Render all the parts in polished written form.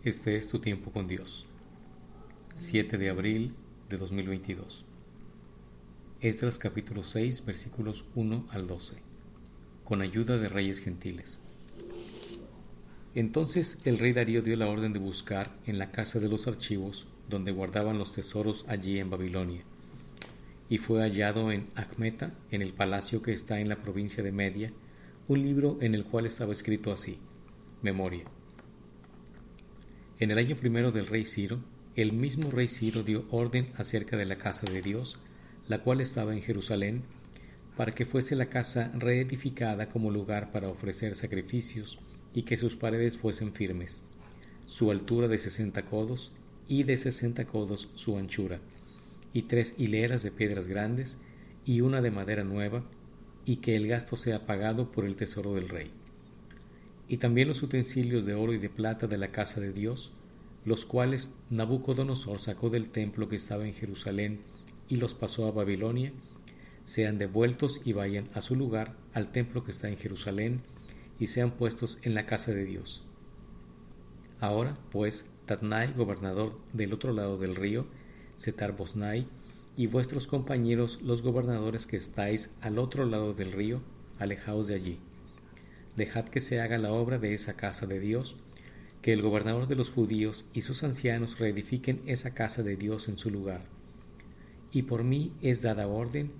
Este es tu tiempo con Dios. 7 de abril de 2022. Esdras capítulo 6 versículos 1 al 12. Con ayuda de reyes gentiles. Entonces el rey Darío dio la orden de buscar en la casa de los archivos donde guardaban los tesoros allí en Babilonia. Y fue hallado en Acmeta, en el palacio que está en la provincia de Media, un libro en el cual estaba escrito así: Memoria. En el año primero del rey Ciro, el mismo rey Ciro dio orden acerca de la casa de Dios, la cual estaba en Jerusalén, para que fuese la casa reedificada como lugar para ofrecer sacrificios y que sus paredes fuesen firmes, su altura de 60 codos y de 60 codos su anchura, y 3 hileras de piedras grandes y una de madera nueva, y que el gasto sea pagado por el tesoro del rey. Y también los utensilios de oro y de plata de la casa de Dios, los cuales Nabucodonosor sacó del templo que estaba en Jerusalén y los pasó a Babilonia, sean devueltos y vayan a su lugar, al templo que está en Jerusalén, y sean puestos en la casa de Dios. Ahora, pues, Tatnai, gobernador del otro lado del río, Setar-Bosnai, y vuestros compañeros los gobernadores que estáis al otro lado del río, alejaos de allí. Dejad que se haga la obra de esa casa de Dios, que el gobernador de los judíos y sus ancianos reedifiquen esa casa de Dios en su lugar. Y por mí es dada orden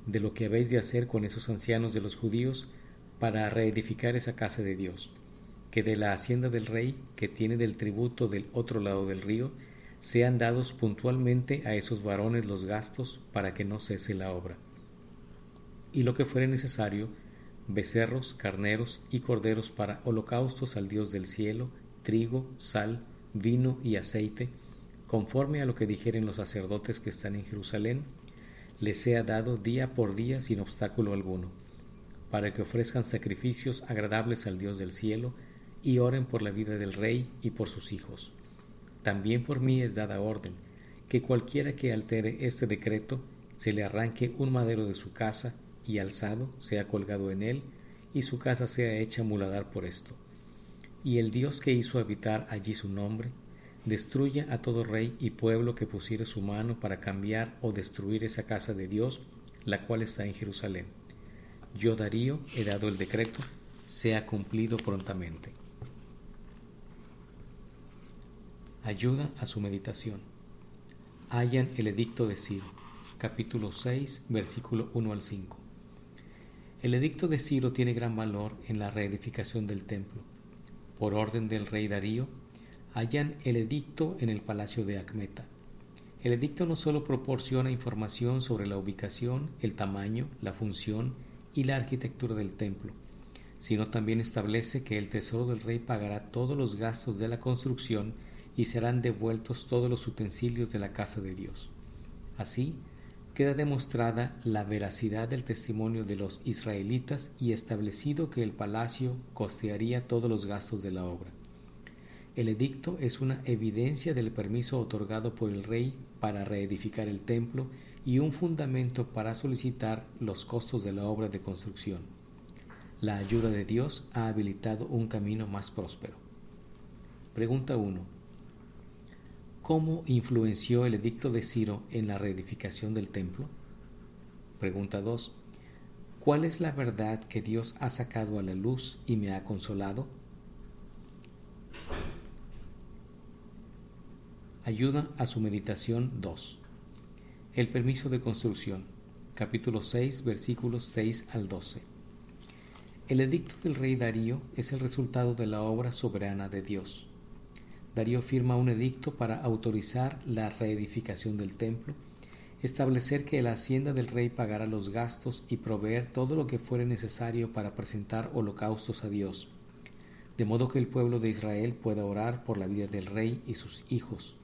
de lo que habéis de hacer con esos ancianos de los judíos para reedificar esa casa de Dios, que de la hacienda del rey, que tiene del tributo del otro lado del río, sean dados puntualmente a esos varones los gastos para que no cese la obra. Y lo que fuere necesario, becerros, carneros y corderos para holocaustos al Dios del cielo, trigo, sal, vino y aceite, conforme a lo que dijeren los sacerdotes que están en Jerusalén, les sea dado día por día sin obstáculo alguno, para que ofrezcan sacrificios agradables al Dios del cielo y oren por la vida del rey y por sus hijos. También por mí es dada orden, que cualquiera que altere este decreto, se le arranque un madero de su casa y alzado sea colgado en él, y su casa sea hecha muladar por esto. Y el Dios que hizo habitar allí su nombre, destruya a todo rey y pueblo que pusiere su mano para cambiar o destruir esa casa de Dios, la cual está en Jerusalén. Yo, Darío, he dado el decreto, sea cumplido prontamente. Ayuda a su meditación. Hallan el edicto de Ciro, capítulo 6, versículo 1 al 5. El edicto de Ciro tiene gran valor en la reedificación del templo. Por orden del rey Darío, hallan el edicto en el palacio de Acmeta. El edicto no solo proporciona información sobre la ubicación, el tamaño, la función y la arquitectura del templo, sino también establece que el tesoro del rey pagará todos los gastos de la construcción y serán devueltos todos los utensilios de la casa de Dios. Así, queda demostrada la veracidad del testimonio de los israelitas y establecido que el palacio costearía todos los gastos de la obra. El edicto es una evidencia del permiso otorgado por el rey para reedificar el templo y un fundamento para solicitar los costos de la obra de construcción. La ayuda de Dios ha habilitado un camino más próspero. Pregunta 1. ¿Cómo influenció el edicto de Ciro en la reedificación del templo? Pregunta 2. ¿Cuál es la verdad que Dios ha sacado a la luz y me ha consolado? Ayuda a su meditación 2. El permiso de construcción, capítulo 6, versículos 6 al 12. El edicto del rey Darío es el resultado de la obra soberana de Dios. Darío firma un edicto para autorizar la reedificación del templo, establecer que la hacienda del rey pagará los gastos y proveer todo lo que fuere necesario para presentar holocaustos a Dios, de modo que el pueblo de Israel pueda orar por la vida del rey y sus hijos.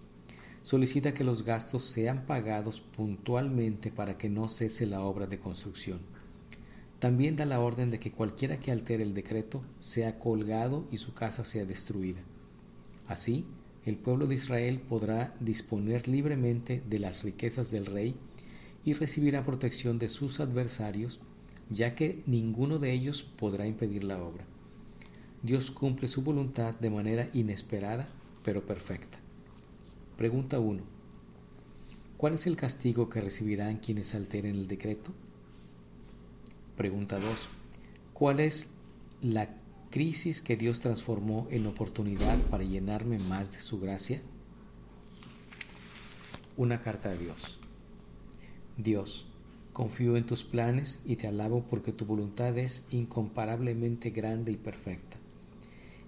Solicita que los gastos sean pagados puntualmente para que no cese la obra de construcción. También da la orden de que cualquiera que altere el decreto sea colgado y su casa sea destruida. Así, el pueblo de Israel podrá disponer libremente de las riquezas del rey y recibirá protección de sus adversarios, ya que ninguno de ellos podrá impedir la obra. Dios cumple su voluntad de manera inesperada pero perfecta. Pregunta 1. ¿Cuál es el castigo que recibirán quienes alteren el decreto? Pregunta 2. ¿Cuál es la crisis que Dios transformó en oportunidad para llenarme más de su gracia? Una carta de Dios. Dios, confío en tus planes y te alabo porque tu voluntad es incomparablemente grande y perfecta.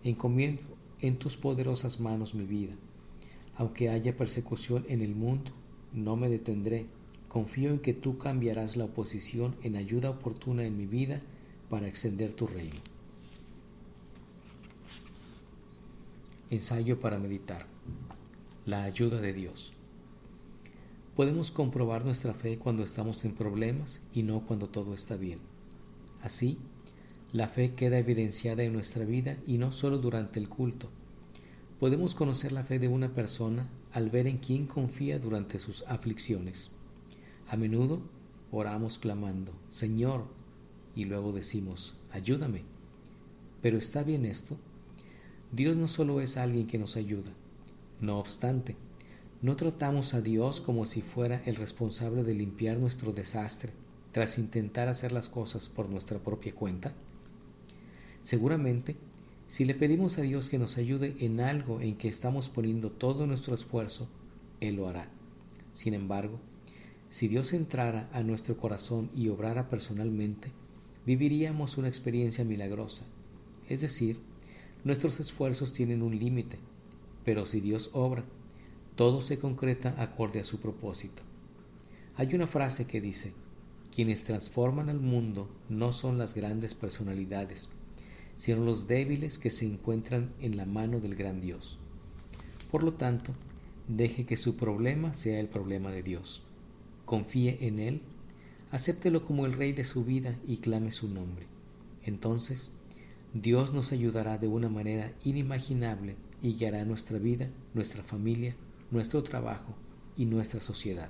Encomiendo en tus poderosas manos mi vida. Aunque haya persecución en el mundo, no me detendré. Confío en que tú cambiarás la oposición en ayuda oportuna en mi vida para extender tu reino. Ensayo para meditar. La ayuda de Dios. Podemos comprobar nuestra fe cuando estamos en problemas y no cuando todo está bien. Así, la fe queda evidenciada en nuestra vida y no solo durante el culto. Podemos conocer la fe de una persona al ver en quién confía durante sus aflicciones. A menudo oramos clamando, Señor, y luego decimos, ayúdame. ¿Pero está bien esto? Dios no solo es alguien que nos ayuda. No obstante, ¿no tratamos a Dios como si fuera el responsable de limpiar nuestro desastre tras intentar hacer las cosas por nuestra propia cuenta? Seguramente, si le pedimos a Dios que nos ayude en algo en que estamos poniendo todo nuestro esfuerzo, Él lo hará. Sin embargo, si Dios entrara a nuestro corazón y obrara personalmente, viviríamos una experiencia milagrosa. Es decir, nuestros esfuerzos tienen un límite, pero si Dios obra, todo se concreta acorde a su propósito. Hay una frase que dice, quienes transforman al mundo no son las grandes personalidades, sino los débiles que se encuentran en la mano del gran Dios. Por lo tanto, deje que su problema sea el problema de Dios. Confíe en Él, acéptelo como el Rey de su vida y clame su nombre. Entonces, Dios nos ayudará de una manera inimaginable y guiará nuestra vida, nuestra familia, nuestro trabajo y nuestra sociedad.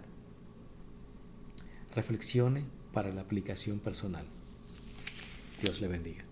Reflexione para la aplicación personal. Dios le bendiga.